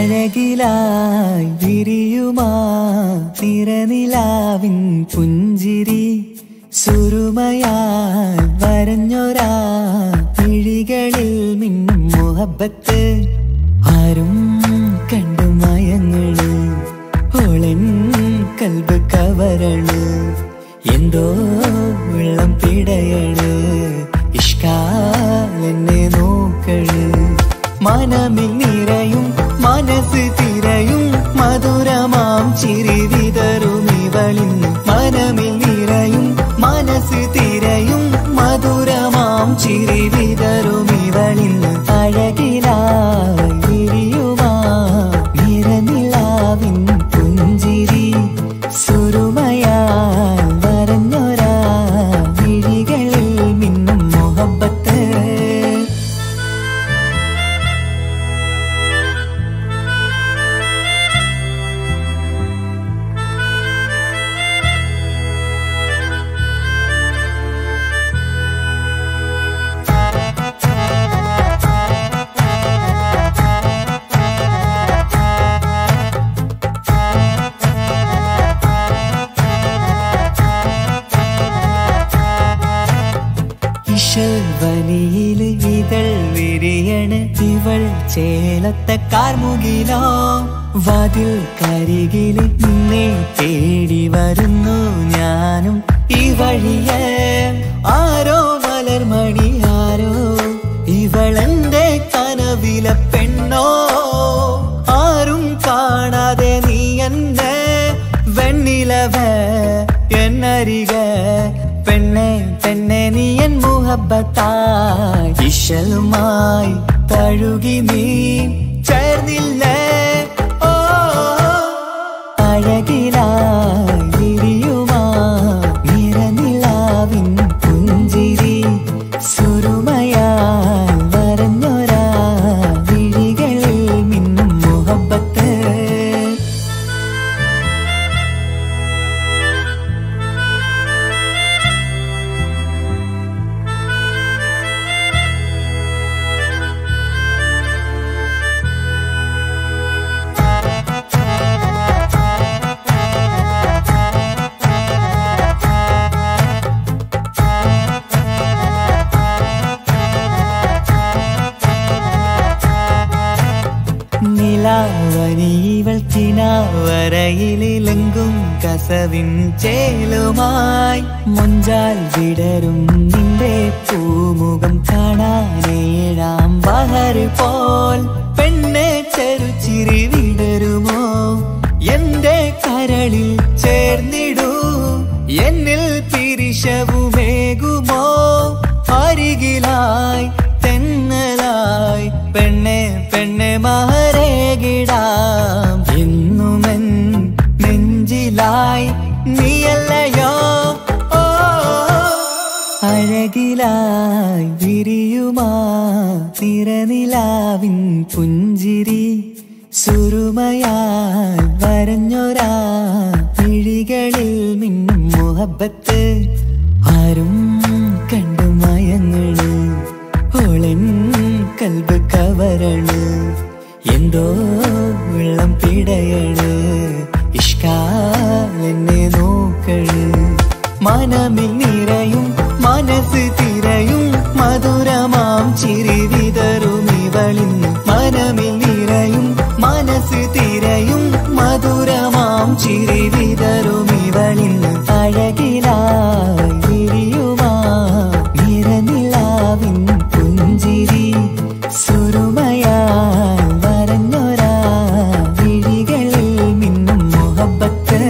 അഴകിലായി വിരിയുമാ തിരനിലാവിൻ പുഞ്ചിരി സുരുമയായി വരഞ്ഞൊരാ മിഴികളിൽ മിന്നും മുഹബത്ത് ആരും കണ്ടു മയങ്ങള് ഓളൻ കൽബ് കവരള് എന്തോ വെള്ളം പിടയള് ഇഷ്കാലെന്നെ നോക്കള് മനമിൽ നിറയും മനസ്സ് തിരയും മധുരമാം ചിരി വിതറും ഇവളിന്ന് മനമിൽ നിറയും മനസ്സ് തിരയും മധുരമാം ചിരി വിതറും ഇവളിന്ന് അഴകിലായി വിരിയുമാ നിറനിലാവിൻ പുഞ്ചിരി സുരുമയാൽ വരഞ്ഞൊരാ മിഴികളിൽ മിന്നും മുഹബത്ത് വനിയിൽ ഇതൾ വിരിയണ് ഇവൾ ചേലത്തെ കാർമുകിലോ വാതിൽ കരികില് നിന്നെ തേടി വരുന്നു ഞാനും ഈ വഴിയെ ആരോ മലർമണി ആരോ ഇവളെന്റെ കനവിലെ പെണ്ണോ ആരും കാണാതെ നീ എന്നെ വെണ്ണിലവ എന്നരിക പെണ്ണെ പെണ്ണെ നീ എൻ മുഹബത്തായി ഇശലുമായി തഴുകി നീ ചേർന്നില്ലേ ഓ അഴകിലായി വിരിയുമാ നിറനിലാവിൻ പുഞ്ചിരി സുരുമയാൽ വരഞ്ഞൊരാ വിഴികളിൽ മിന്നും മുഹബത്ത് നിലാവനിവൾ കിനാവരയിലെങ്കും കസവിൻ ചേലുമായി മുഞ്ചാൽ വിടരും നിന്റെ പൂമുഖം കാണാനേഴാം ബഹർ പോൽ പെണ്ണെ ചെറുചിരി വിടരുമോ എന്റെ കരളിൽ ചേർന്നിടൂ എന്നിൽ പിരിശവുമേകുമോ അരികിലായി തെന്നലായി പെണ്ണെ പെണ്ണെ മഹരേകിടാം എന്നുമെൻ നെഞ്ചിലായി നീയല്ലയോ ഓ അഴകിലായി വിരിയുമാ തിരനിലാവിൻ പുഞ്ചിരി സുരുമയാൽ വരഞ്ഞൊരാ മിഴികളിൽ മിന്നും മുഹബത്ത് ആരും കണ്ടു മയങ്ങള് ഓളൻ കൽബ് കവരള് എന്തോ വെള്ളം പിടയള് ഇഷ്കാലെന്നെ നോക്കള് മനമിൽ നിറയും മനസ്സ് തിരയും മധുരമാം ചിരി വിതറും ഇവളിന്ന് മനമിൽ നിറയും മനസ്സ് തിരയും മധുരമാം ചിരി വിതറും ഇവളിന്ന് അഴകിലായി വിരിയുമാ നിറനിലാവിൻ പുഞ്ചിരി സുരുമയാൽ വരഞ്ഞൊരാ വിഴികളിൽ മിന്നും മുഹബത്ത്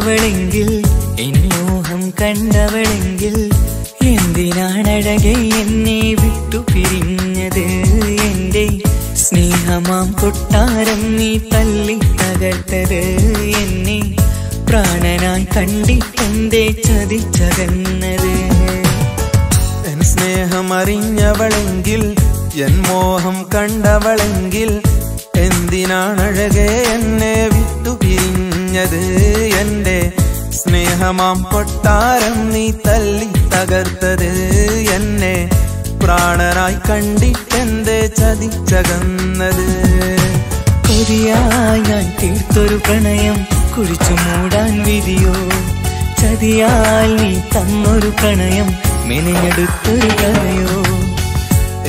വിളിച്ചവളെങ്കിൽ എൻ മോഹം കണ്ടവളെങ്കിൽ എന്തിനാണഴകെ എന്നെ വിട്ടു പിരിഞ്ഞത് എന്റെ സ്നേഹമാം കൊട്ടാരം നീ തല്ലി തകർത്തത് എന്നെ പ്രാണനായി കണ്ടിട്ടെന്തേ ചതിച്ചകന്നത് എൻ സ്നേഹമറിഞ്ഞവളെങ്കിൽ എൻ മോഹം കണ്ടവളെങ്കിൽ എന്തിനാണഴകെ എന്നെ വിട്ടു പിരിഞ്ഞത് എന്റെ സ്നേഹമാം കൊട്ടാരം നീ തല്ലി തകർത്തത് എന്നെ പ്രാണനായി കണ്ടിട്ടെന്തേ ചതിച്ചകന്നത് കൊതിയായി ഞാൻ തീർത്തൊരു പ്രണയം കുഴിച്ചു മൂടാൻ വിധിയോ ചതിയാൽ നീ തന്നൊരു പ്രണയം മെനഞ്ഞെടുത്തൊരു കഥയോ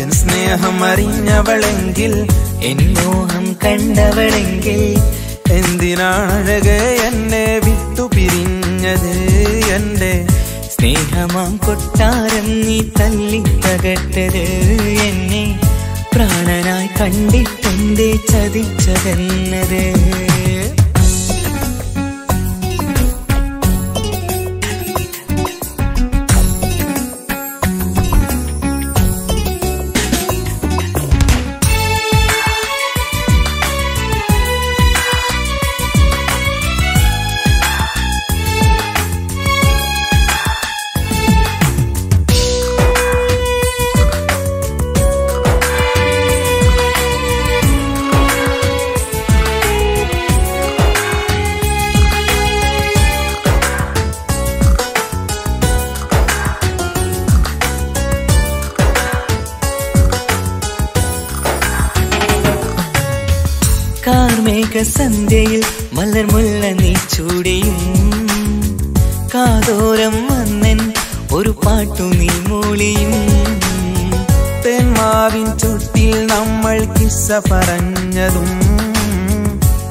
എൻ സ്നേഹമറിഞ്ഞവളെങ്കിൽ എൻ മോഹം കണ്ടവളെങ്കിൽ എന്തിനാണഴകെ എന്നെ വിട്ടു പിരിഞ്ഞത് എന്റെ സ്നേഹമാം കൊട്ടാരം നീ തല്ലി തകർത്തത് എന്നെ പ്രാണനായി കണ്ടിട്ടെന്തേ ചതിച്ചകന്നത് കാർമേഘ സന്ധ്യയിൽ മലർമുല്ല നീ ചൂടിയും കാതോരം വന്നൻ ഒരു പാട്ടു നീ മൂളിയും തേന്മാവിൻ ചുട്ടിൽ നമ്മൾ കിസ്സ പറഞ്ഞതും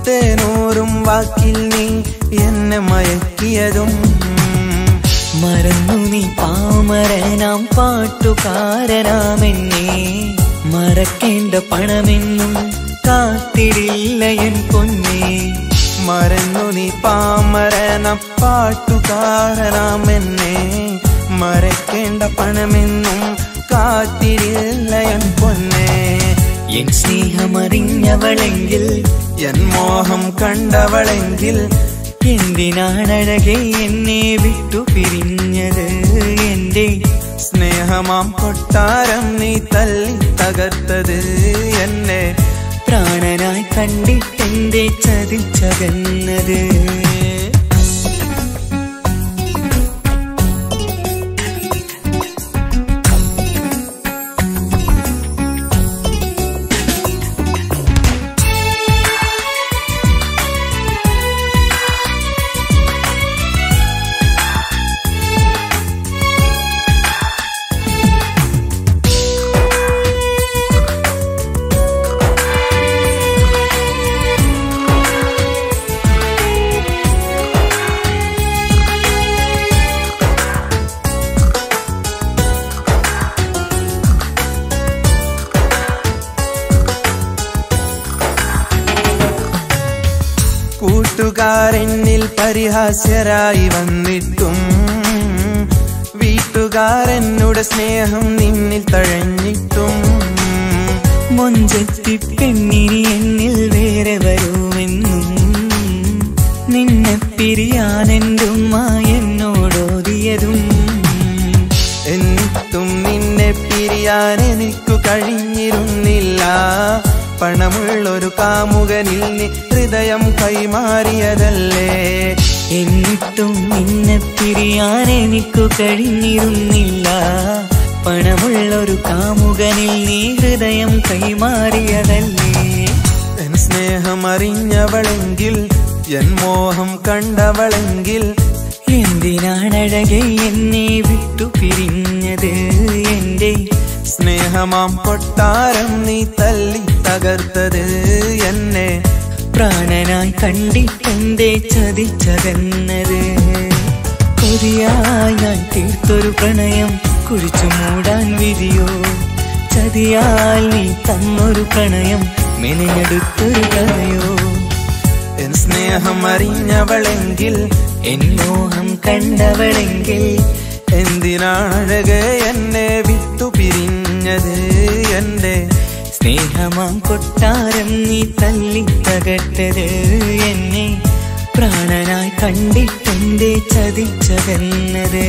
തേനൂറും വാക്കിൽ നീ എന്നെ മയക്കിയതും മറന്നു നീ പാമരനാം പാട്ടുകാരനാമെന്നെ മറക്കേണ്ട പണമെന്നും കാത്തിടില്ല എൻ പൊന്നേ മറന്നു നീ പാമരനാം പാട്ടുകാരനാമെന്നെ മറക്കേണ്ട പണമെന്നും കാത്തിടില്ല എൻ പൊന്നേ എൻ സ്നേഹമറിഞ്ഞവളെങ്കിൽ എൻ മോഹം കണ്ടവളെങ്കിൽ എന്തിനാണഴകെ എന്നെ വിട്ടു പിരിഞ്ഞത് എന്റെ സ്നേഹമാം കൊട്ടാരം നീ തല്ലി തകർത്തത് എന്നെ പ്രാണനായി കണ്ടിട്ടെന്തേ ചതിച്ചകന്നത് കൂട്ടുകാരെന്നിൽ പരിഹാസ്യരായി വന്നിട്ടും വീട്ടുകാരെന്നുടെ സ്നേഹം നിന്നിൽ തഴഞ്ഞിട്ടും മൊഞ്ചത്തി പെണ്ണിനി എന്നിൽ വേറെ വരുമെന്നും നിന്നെ പിരിയാനെന്റുമ്മ എന്നോടോതിയതും എന്നിട്ടും നിന്നെ പിരിയാൻ എനിക്കു കഴിഞ്ഞിരുന്നില്ല പണമുള്ളൊരു കാമുകനിൽ നീ ഹൃദയം കൈമാറിയതല്ലേ എന്നിട്ടും നിന്നെ പിരിയാൻ എനിക്കു കഴിഞ്ഞിരുന്നില്ല പണമുള്ളൊരു കാമുകനിൽ നീ ഹൃദയം കൈമാറിയതല്ലേ എൻ സ്നേഹമറിഞ്ഞവളെങ്കിൽ എൻ മോഹം കണ്ടവളെങ്കിൽ എന്തിനാണഴകെ എന്നെ വിട്ടു പിരിഞ്ഞത് എന്റെ സ്നേഹമാം കൊട്ടാരം നീ തല്ലി തകർത്തത് എന്നെ പ്രാണനായി കണ്ടിട്ടെന്തേ ചതിച്ചകന്നത് കൊതിയായി ഞാൻ തീർത്തൊരു പ്രണയം കുഴിച്ചു മൂടാൻ വിധിയോ ചതിയാൽ നീ തന്നൊരു പ്രണയം മെനഞ്ഞെടുത്തൊരു കഥയോ എൻ സ്നേഹമറിഞ്ഞവളെങ്കിൽ എൻ മോഹം കണ്ടവളെങ്കിൽ എന്തിനാണഴകെ എന്നെ വിട്ടു പിരിഞ്ഞത്? എന്റെ സ്നേഹമാം കൊട്ടാരം നീ തല്ലി തകട്ടത്. എന്നെ പ്രാണനായി കണ്ടിട്ടെന്തേ ചതിച്ചതെന്നത്?